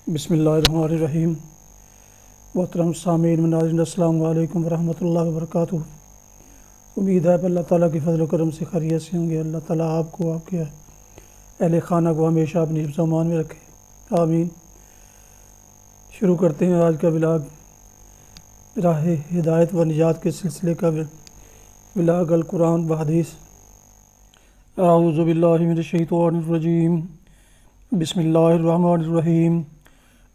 بسم اللہ الرحمن الرحیم۔ محترم سامعین ناظرین، السلام علیکم ورحمۃ اللہ وبرکاتہ۔ امید ہے کہ اللہ تعالیٰ کی فضل و کرم سے خیریت سے ہوں گے۔ اللہ تعالیٰ آپ کو، آپ کے اہل خانہ کو ہمیشہ اپنی حفظ و امان میں رکھے، آمین۔ شروع کرتے ہیں آج کا ولاگ، راہ ہدایت و نجات کے سلسلے کا ولاگ القرآن و حدیث۔ اعوذ باللہ من الشیطان الرجیم، بسم اللہ الرحمن الرحیم۔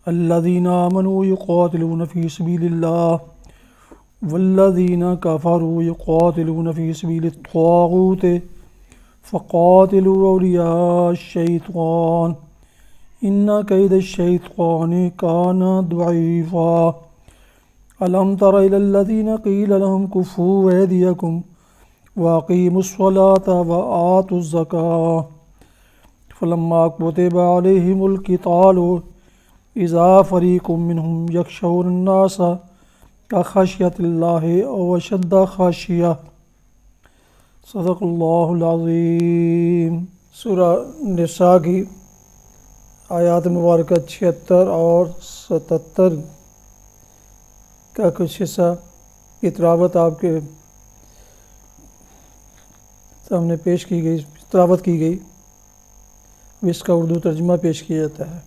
الذین آمنوا یقاتلون فی سبیل اللہ والذین کفروا یقاتلون فی سبیل الطاغوت فقاتلوا اولیاء الشیطان ان کید الشیطان کان ضعیفا۔ الم تر الی الذین قیل لهم کفوا ایدیکم واقیموا الصلاة وآتوا الزکاة فلما کتب علیہم القتال اذا فریق منہم یخشون الناس کخشیۃ اللہ او اشد خشیہ۔ صدق اللہ العظیم۔ سورہ نساء کی آیات مبارکہ 76 اور 77 کا کچھ حصہ کی تلاوت آپ کے سامنے پیش کی گئی، تلاوت کی گئی، اس کا اردو ترجمہ پیش کیا جاتا ہے۔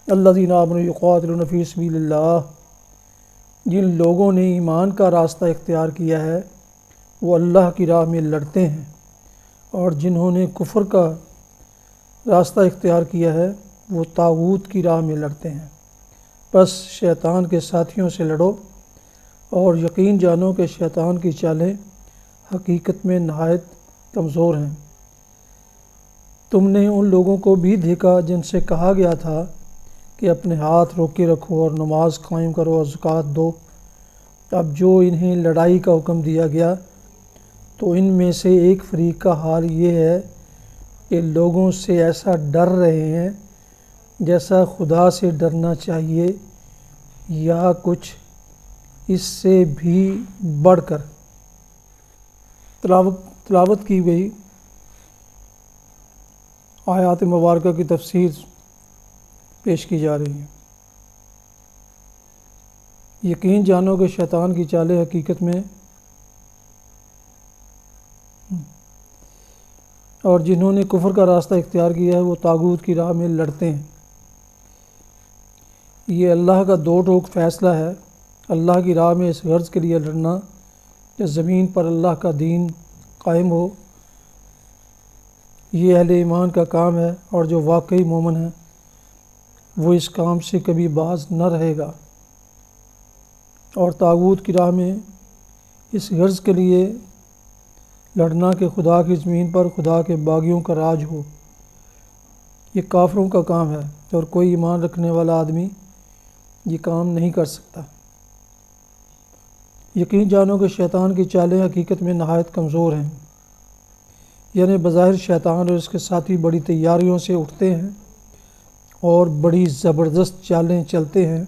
الذین آمنوا یقاتلون فی سبیل اللہ، جن لوگوں نے ایمان کا راستہ اختیار کیا ہے وہ اللہ کی راہ میں لڑتے ہیں، اور جنہوں نے کفر کا راستہ اختیار کیا ہے وہ طاغوت کی راہ میں لڑتے ہیں۔ بس شیطان کے ساتھیوں سے لڑو اور یقین جانو کہ شیطان کی چالیں حقیقت میں نہایت کمزور ہیں۔ تم نے ان لوگوں کو بھی دیکھا جن سے کہا گیا تھا کہ اپنے ہاتھ روکے رکھو اور نماز قائم کرو اور زکوٰۃ دو۔ اب جو انہیں لڑائی کا حکم دیا گیا تو ان میں سے ایک فریق کا حال یہ ہے کہ لوگوں سے ایسا ڈر رہے ہیں جیسا خدا سے ڈرنا چاہیے، یا کچھ اس سے بھی بڑھ کر۔ تلاوت کی گئی آیات مبارکہ کی تفسیر پیش کی جا رہی ہے۔ یقین جانو کہ شیطان کی چالیں حقیقت میں، اور جنہوں نے کفر کا راستہ اختیار کیا ہے وہ طاغوت کی راہ میں لڑتے ہیں۔ یہ اللہ کا دو ٹوک فیصلہ ہے، اللہ کی راہ میں اس غرض کے لیے لڑنا کہ زمین پر اللہ کا دین قائم ہو۔ یہ اہل ایمان کا کام ہے، اور جو واقعی مومن ہے وہ اس کام سے کبھی باز نہ رہے گا۔ اور طاغوت کی راہ میں اس غرض کے لیے لڑنا کہ خدا کی زمین پر خدا کے باغیوں کا راج ہو۔ یہ کافروں کا کام ہے، اور کوئی ایمان رکھنے والا آدمی یہ کام نہیں کر سکتا۔ یقین جانو کہ شیطان کی چالیں حقیقت میں نہایت کمزور ہیں، یعنی بظاہر شیطان اور اس کے ساتھی بڑی تیاریوں سے اٹھتے ہیں اور بڑی زبردست چالیں چلتے ہیں،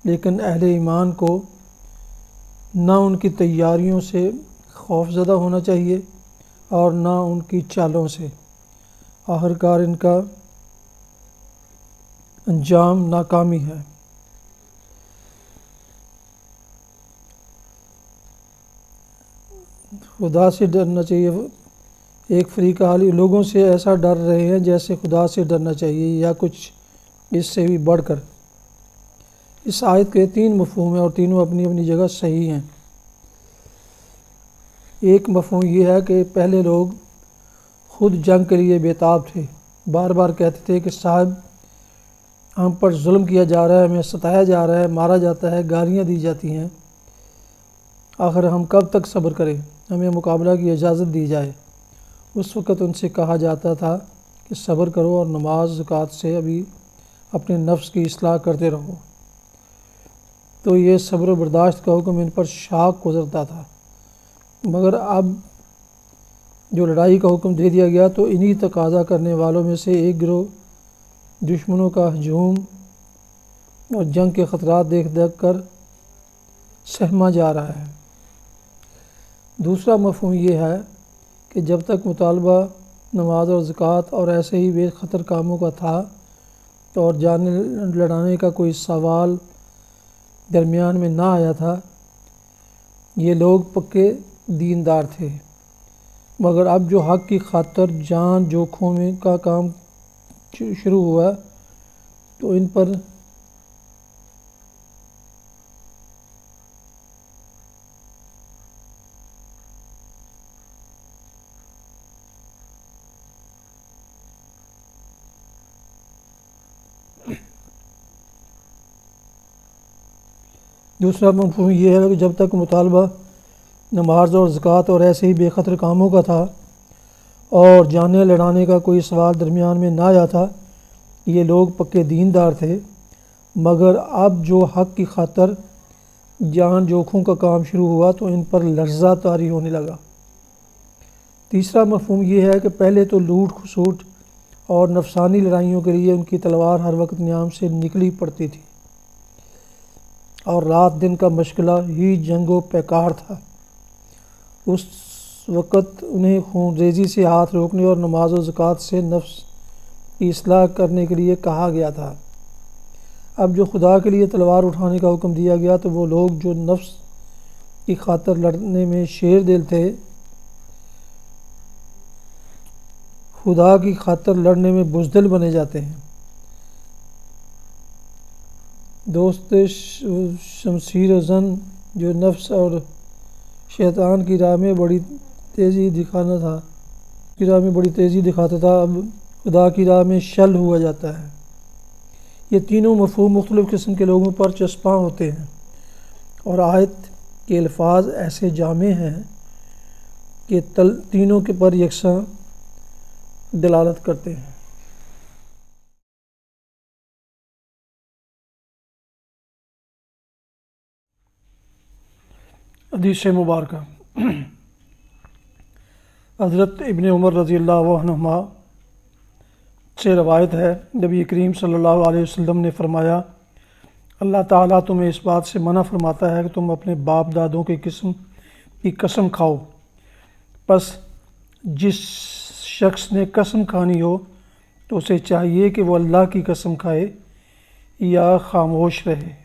لیکن اہل ایمان کو نہ ان کی تیاریوں سے خوف زدہ ہونا چاہیے اور نہ ان کی چالوں سے۔ آخرکار ان کا انجام ناکامی ہے۔ خدا سے ڈرنا چاہیے۔ ایک فریق حالی لوگوں سے ایسا ڈر رہے ہیں جیسے خدا سے ڈرنا چاہیے، یا کچھ اس سے بھی بڑھ کر۔ اس آیت کے 3 مفہوم ہیں اور تینوں اپنی اپنی جگہ صحیح ہیں۔ ایک مفہوم یہ ہے کہ پہلے لوگ خود جنگ کے لیے بےتاب تھے، بار بار کہتے تھے کہ صاحب ہم پر ظلم کیا جا رہا ہے، ہمیں ستایا جا رہا ہے، مارا جاتا ہے، گالیاں دی جاتی ہیں، آخر ہم کب تک صبر کریں، ہمیں مقابلہ کی اجازت دی جائے۔ اس وقت ان سے کہا جاتا تھا کہ صبر کرو اور نماز زکوٰۃ سے ابھی اپنے نفس کی اصلاح کرتے رہو۔ تو یہ صبر و برداشت کا حکم ان پر شاق گزرتا تھا، مگر اب جو لڑائی کا حکم دے دیا گیا تو انہی تقاضا کرنے والوں میں سے ایک گروہ دشمنوں کا ہجوم اور جنگ کے خطرات دیکھ کر سہما جا رہا ہے۔ دوسرا مفہوم یہ ہے کہ جب تک مطالبہ نماز اور زکوٰۃ اور ایسے ہی بے خطر کاموں کا تھا اور جان لڑانے کا کوئی سوال درمیان میں نہ آیا تھا، یہ لوگ پکے دیندار تھے، مگر اب جو حق کی خاطر جان جوکھوں کا کام شروع ہوا تو ان پر دوسرا مفہوم یہ ہے کہ جب تک مطالبہ نماز اور زکوٰۃ اور ایسے ہی بے خطر کاموں کا تھا اور جانیں لڑانے کا کوئی سوال درمیان میں نہ آیا تھا، یہ لوگ پکے دیندار تھے، مگر اب جو حق کی خاطر جان جوکھوں کا کام شروع ہوا تو ان پر لرزہ طاری ہونے لگا۔ تیسرا مفہوم یہ ہے کہ پہلے تو لوٹ کھسوٹ اور نفسانی لڑائیوں کے لیے ان کی تلوار ہر وقت نیام سے نکلی پڑتی تھی اور رات دن کا مشغلہ ہی جنگ و پیکار تھا۔ اس وقت انہیں خون ریزی سے ہاتھ روکنے اور نماز و زکوٰۃ سے نفس کی اصلاح کرنے کے لیے کہا گیا تھا۔ اب جو خدا کے لیے تلوار اٹھانے کا حکم دیا گیا تو وہ لوگ جو نفس کی خاطر لڑنے میں شیر دل تھے، خدا کی خاطر لڑنے میں بزدل بنے جاتے ہیں۔ دوست شمشیر زن جو نفس اور شیطان کی راہ میں بڑی تیزی دکھاتا تھا، اب خدا کی راہ میں شل ہوا جاتا ہے۔ یہ تینوں مفہوم مختلف قسم کے لوگوں پر چسپاں ہوتے ہیں اور آیت کے الفاظ ایسے جامع ہیں کہ تینوں کے پر یکساں دلالت کرتے ہیں۔ حدیث مبارکہ حضرت ابن عمر رضی اللہ عنہما سے روایت ہے، نبی کریم صلی اللہ علیہ وسلم نے فرمایا، اللہ تعالیٰ تمہیں اس بات سے منع فرماتا ہے کہ تم اپنے باپ دادوں کی قسم کھاؤ، پس جس شخص نے قسم کھانی ہو تو اسے چاہیے کہ وہ اللہ کی قسم کھائے یا خاموش رہے۔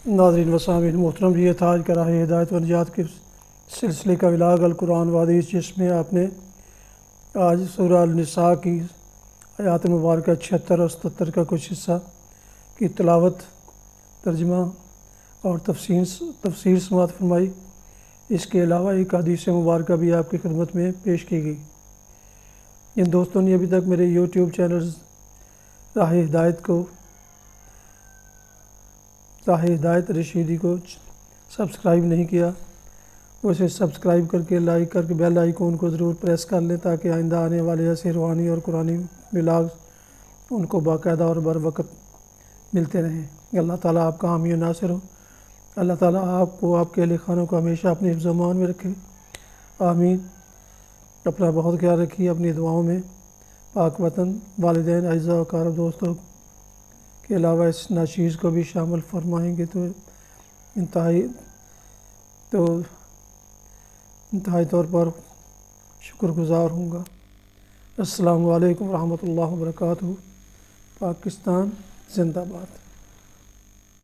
ناظرین و سامعین محترم، یہ تھا آج کا راہ ہدایت و نجات کے سلسلے کا ولاغ القرآن و حدیث، جس میں آپ نے آج سورہ النساء کی آیات مبارکہ 76 اور 77 کا کچھ حصہ کی تلاوت، ترجمہ اور تفسیر سماعت فرمائی۔ اس کے علاوہ ایک حدیث مبارکہ بھی آپ کی خدمت میں پیش کی گئی۔ جن دوستوں نے ابھی تک میرے یوٹیوب چینل راہ ہدایت رشیدی کو سبسکرائب نہیں کیا، وہ اسے سبسکرائب کر کے لائک کر کے بیل آئیکن کو ضرور پریس کر لیں تاکہ آئندہ آنے والے ایسے روحانی اور قرآنی ولاگ ان کو باقاعدہ اور بر وقت ملتے رہیں۔ اللہ تعالیٰ آپ کا حامی و ناصر ہو۔ اللہ تعالیٰ آپ کو، آپ کے اہل خانوں کو ہمیشہ اپنے حفظ و امان میں رکھے، آمین۔ اپنا بہت خیال رکھیے، اپنی دعاؤں میں پاک وطن، والدین، اعزاء و اقارب، دوستوں کے علاوہ اس ناچیز کو بھی شامل فرمائیں گے تو انتہائی طور پر شکر گزار ہوں گا۔ السلام علیکم ورحمۃ اللہ وبرکاتہ۔ پاکستان زندہ باد۔